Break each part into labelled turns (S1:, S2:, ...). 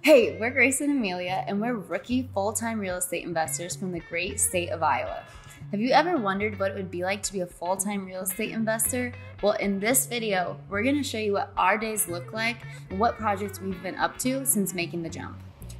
S1: Hey, we're Grace and Amelia, and we're rookie full-time real estate investors from the great state of Iowa. Have you ever wondered what it would be like to be a full-time real estate investor? Well, in this video, we're going to show you what our days look like and what projects we've been up to since making the jump.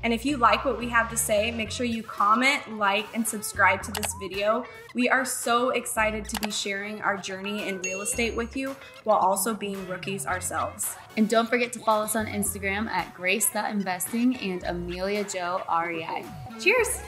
S2: And if you like what we have to say, make sure you comment, like, and subscribe to this video. We are so excited to be sharing our journey in real estate with you while also being rookies ourselves.
S1: And don't forget to follow us on Instagram at grace.investing and Amelia Jo REI.
S2: Cheers!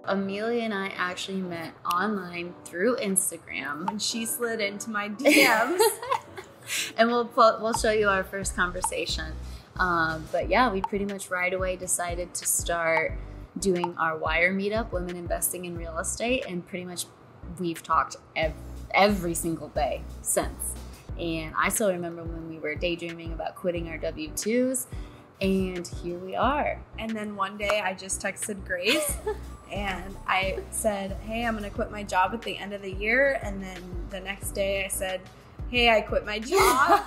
S1: Amelia and I actually met online through Instagram.
S2: When she slid into my DMs.
S1: And we'll show you our first conversation. But yeah, we pretty much right away decided to start doing our wire meetup, Women Investing in Real Estate, and pretty much we've talked every single day since. And I still remember when we were daydreaming about quitting our W-2s, and here we are.
S2: And then one day I just texted Grace and I said, hey, I'm gonna quit my job at the end of the year. And then the next day I said, hey, I quit my job.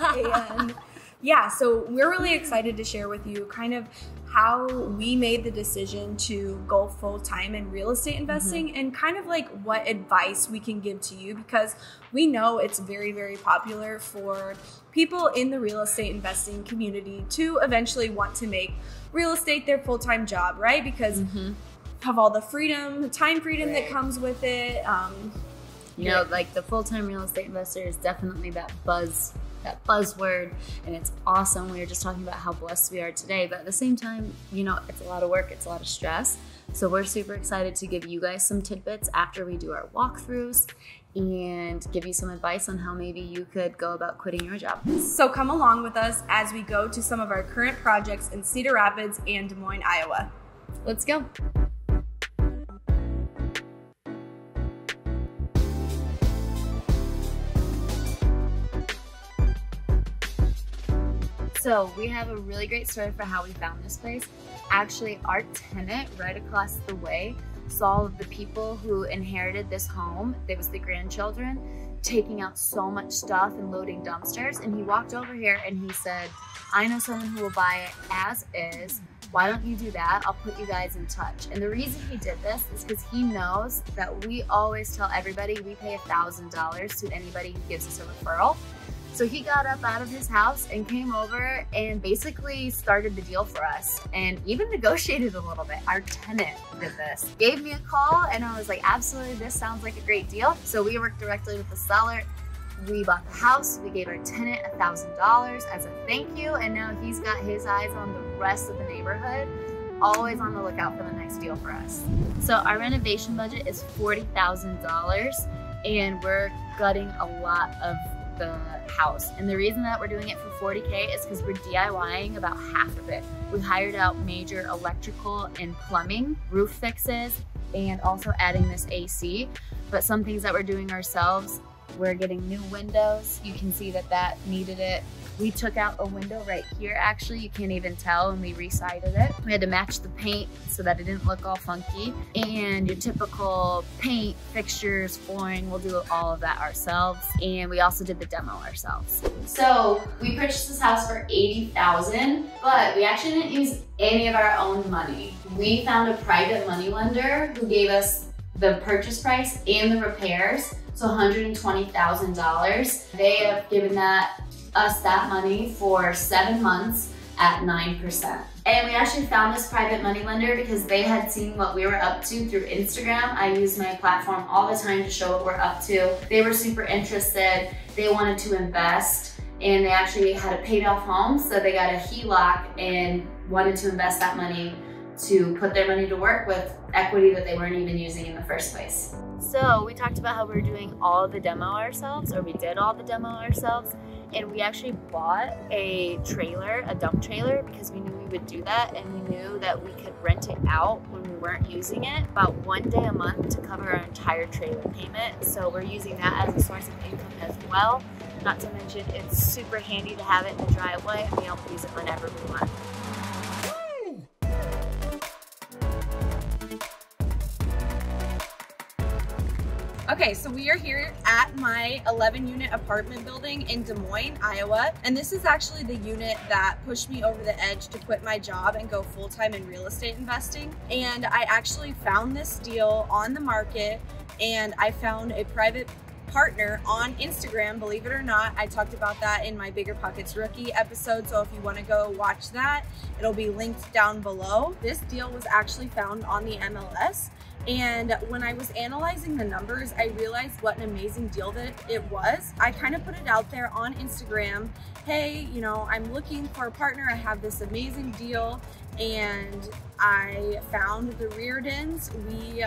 S2: And yeah, so we're really excited to share with you kind of how we made the decision to go full-time in real estate investing and kind of like what advice we can give to you, because we know it's very, very popular for people in the real estate investing community to eventually want to make real estate their full-time job, right? Because of all the freedom, the time freedom that comes with it.
S1: You know, like the full-time real estate investor is definitely that buzzword, and it's awesome. We were just talking about how blessed we are today, but at the same time, you know, it's a lot of work, it's a lot of stress. So we're super excited to give you guys some tidbits after we do our walkthroughs and give you some advice on how maybe you could go about quitting your job.
S2: So come along with us as we go to some of our current projects in Cedar Rapids and Des Moines, Iowa.
S1: Let's go. So we have a really great story for how we found this place. Actually, our tenant right across the way saw all of the people who inherited this home. It was the grandchildren taking out so much stuff and loading dumpsters. And he walked over here and he said, I know someone who will buy it as is. Why don't you do that? I'll put you guys in touch. And the reason he did this is because he knows that we always tell everybody we pay $1,000 to anybody who gives us a referral. So he got up out of his house and came over and basically started the deal for us and even negotiated a little bit. Our tenant did this. Gave me a call and I was like, absolutely, this sounds like a great deal. So we worked directly with the seller. We bought the house. We gave our tenant $1,000 as a thank you. And now he's got his eyes on the rest of the neighborhood, always on the lookout for the next deal for us. So our renovation budget is $40,000 and we're gutting a lot of the house. And the reason that we're doing it for $40K is because we're DIYing about half of it. We hired out major electrical and plumbing, roof fixes, and also adding this AC. But some things that we're doing ourselves, we're getting new windows. You can see that that needed it. We took out a window right here, actually. You can't even tell, and we re-sided it. We had to match the paint so that it didn't look all funky. And your typical paint, fixtures, flooring, we'll do all of that ourselves. And we also did the demo ourselves. So we purchased this house for $80,000, but we actually didn't use any of our own money. We found a private money lender who gave us the purchase price and the repairs, so $120,000. They have given us that money for 7 months at 9%. And we actually found this private money lender because they had seen what we were up to through Instagram. I use my platform all the time to show what we're up to. They were super interested. They wanted to invest and they actually had a paid off home. So they got a HELOC and wanted to invest that money to put their money to work with equity that they weren't even using in the first place. So we talked about how we were doing all the demo ourselves, or we did all the demo ourselves. And we actually bought a trailer, a dump trailer, because we knew we would do that, and we knew that we could rent it out when we weren't using it about 1 day a month to cover our entire trailer payment. So we're using that as a source of income as well. Not to mention it's super handy to have it in the driveway and be able to use it whenever we want.
S2: Okay, so we are here at my 11-unit apartment building in Des Moines, Iowa. And this is actually the unit that pushed me over the edge to quit my job and go full-time in real estate investing. And I actually found this deal on the market, and I found a private partner on Instagram, believe it or not. I talked about that in my Bigger Pockets Rookie episode, so if you want to go watch that, it'll be linked down below. This deal was actually found on the MLS. And when I was analyzing the numbers, I realized what an amazing deal that it was. I kind of put it out there on Instagram. Hey, you know, I'm looking for a partner. I have this amazing deal. And I found the Reardons. We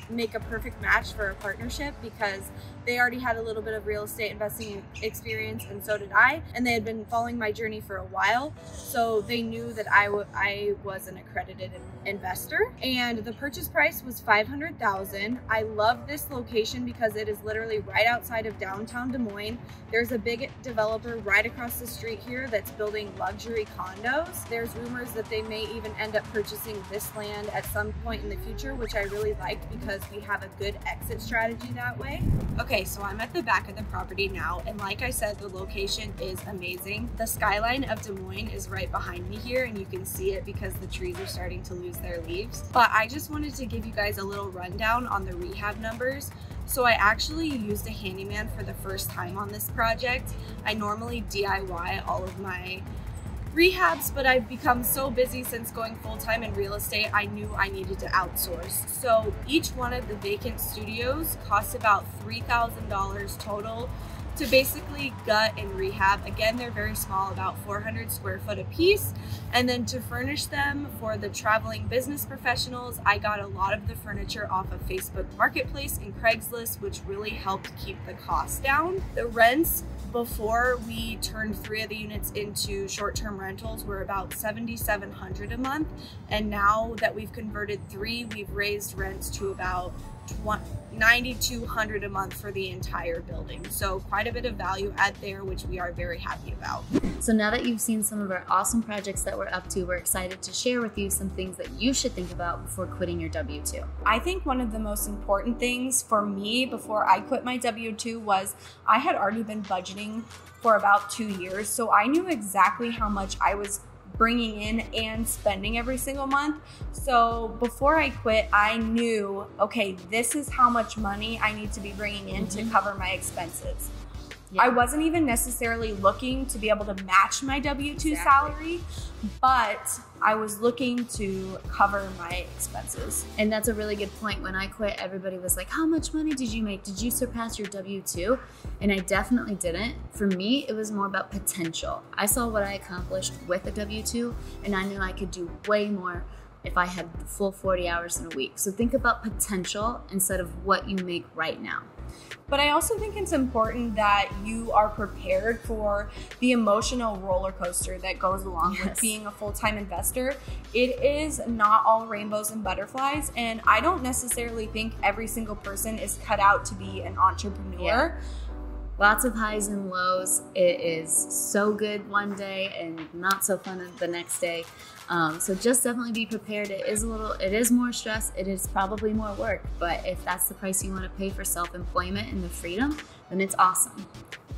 S2: make a perfect match for a partnership because they already had a little bit of real estate investing experience, and so did I, and they had been following my journey for a while, so they knew that I was an accredited investor. And the purchase price was $500,000. I love this location because it is literally right outside of downtown Des Moines. There's a big developer right across the street here that's building luxury condos. There's rumors that they may even end up purchasing this land at some point in the future, which I really liked because we have a good exit strategy that way. Okay, so I'm at the back of the property now, and like I said, the location is amazing. The skyline of Des Moines is right behind me here, and you can see it because the trees are starting to lose their leaves. But I just wanted to give you guys a little rundown on the rehab numbers. So I actually used a handyman for the first time on this project. I normally DIY all of my rehabs, but I've become so busy since going full-time in real estate, I knew I needed to outsource. So each one of the vacant studios costs about $3,000 total to basically gut and rehab. Again, they're very small, about 400 square foot a piece. And then to furnish them for the traveling business professionals, I got a lot of the furniture off of Facebook Marketplace and Craigslist, which really helped keep the cost down. The rents before we turned 3 of the units into short-term rentals were about $7,700 a month, and now that we've converted 3, we've raised rents to about $9,200 a month for the entire building. So quite a bit of value add there, which we are very happy about.
S1: So now that you've seen some of our awesome projects that we're up to, we're excited to share with you some things that you should think about before quitting your W-2.
S2: I think one of the most important things for me before I quit my W-2 was I had already been budgeting for about 2 years, so I knew exactly how much I was bringing in and spending every single month. So before I quit, I knew, okay, this is how much money I need to be bringing in to cover my expenses. Yeah. I wasn't even necessarily looking to be able to match my W-2 salary, but I was looking to cover my expenses.
S1: And that's a really good point. When I quit, everybody was like, how much money did you make? Did you surpass your W-2? And I definitely didn't. For me, it was more about potential. I saw what I accomplished with a W-2, and I knew I could do way more if I had the full 40 hours in a week. So think about potential instead of what you make right now.
S2: But I also think it's important that you are prepared for the emotional roller coaster that goes along with being a full-time investor. It is not all rainbows and butterflies, and I don't necessarily think every single person is cut out to be an entrepreneur.
S1: Yeah. Lots of highs and lows. It is so good one day and not so fun the next day. So just definitely be prepared. It is more stress. It is probably more work, but if that's the price you want to pay for self-employment and the freedom, then it's awesome.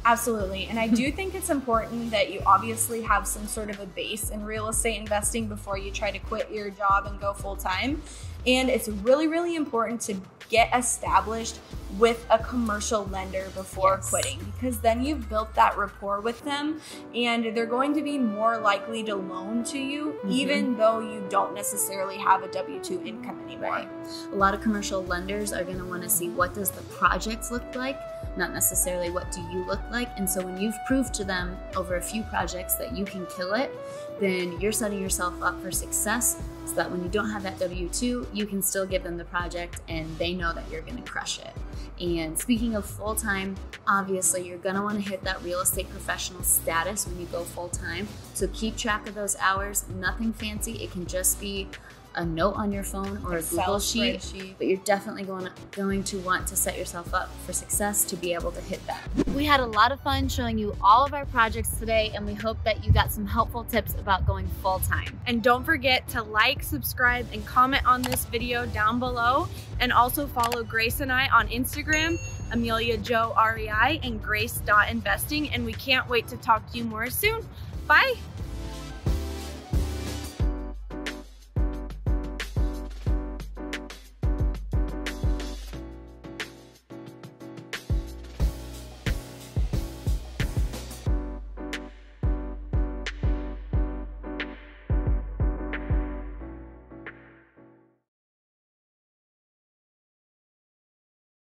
S2: Absolutely. And I do think it's important that you obviously have some sort of a base in real estate investing before you try to quit your job and go full-time. And it's really, really important to get established with a commercial lender before quitting, because then you've built that rapport with them and they're going to be more likely to loan to you, even though you don't necessarily have a W-2 income anymore.
S1: Right. A lot of commercial lenders are going to want to see what does the projects look like, not necessarily what do you look like. And so when you've proved to them over a few projects that you can kill it, then you're setting yourself up for success, so that when you don't have that W-2, you can still give them the project and they know that you're going to crush it. And speaking of full-time, obviously you're going to want to hit that real estate professional status when you go full-time. So keep track of those hours. Nothing fancy. It can just be a note on your phone or a Google sheet, but you're definitely going to want to set yourself up for success to be able to hit that. We had a lot of fun showing you all of our projects today, and we hope that you got some helpful tips about going full-time.
S2: And don't forget to like, subscribe, and comment on this video down below, and also follow Grace and I on Instagram, Amelia Jo REI and Grace.investing, and we can't wait to talk to you more soon. Bye.